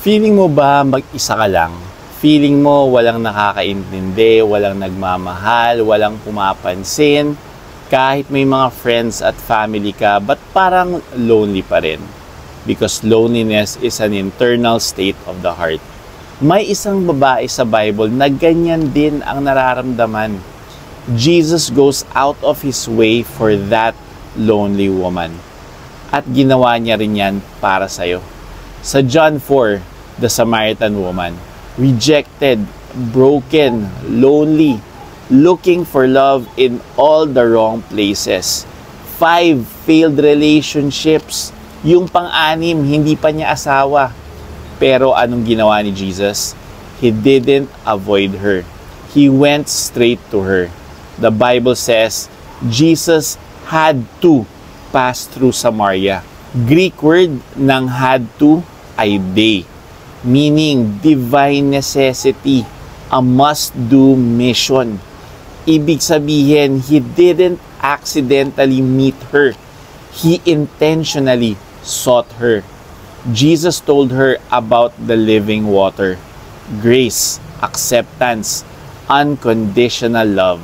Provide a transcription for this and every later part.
Feeling mo ba mag-isa ka lang? Feeling mo walang nakakaintindi, walang nagmamahal, walang pumapansin? Kahit may mga friends at family ka, but parang lonely pa rin? Because loneliness is an internal state of the heart. May isang babae sa Bible na ganyan din ang nararamdaman. Jesus goes out of His way for that lonely woman. At ginawa niya rin yan para sa'yo. Sa John 4, the Samaritan woman, rejected, broken, lonely, looking for love in all the wrong places. 5 failed relationships. Yung pang-anim, hindi pa niya asawa. Pero anong ginawa ni Jesus? He didn't avoid her. He went straight to her. The Bible says, Jesus had to pass through Samaria. Greek word ng had to ay they, meaning divine necessity, a must-do mission. Ibig sabihin, He didn't accidentally meet her. He intentionally sought her. Jesus told her about the living water, grace, acceptance, unconditional love.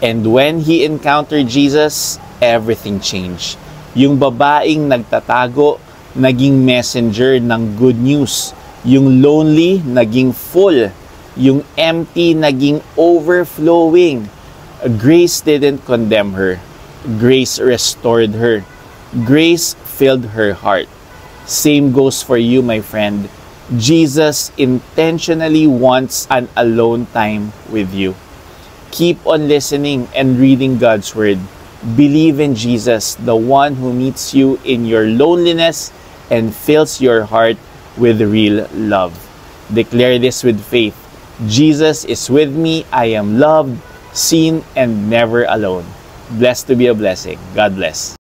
And when he encountered Jesus, everything changed. Yung babaeng nagtatago, naging messenger ng good news. Yung lonely, naging full. Yung empty, naging overflowing. Grace didn't condemn her. Grace restored her. Grace filled her heart. Same goes for you, my friend. Jesus intentionally wants an alone time with you. Keep on listening and reading God's Word. Believe in Jesus, the one who meets you in your loneliness and fills your heart with real love. Declare this with faith. Jesus is with me. I am loved, seen, and never alone. Blessed to be a blessing. God bless.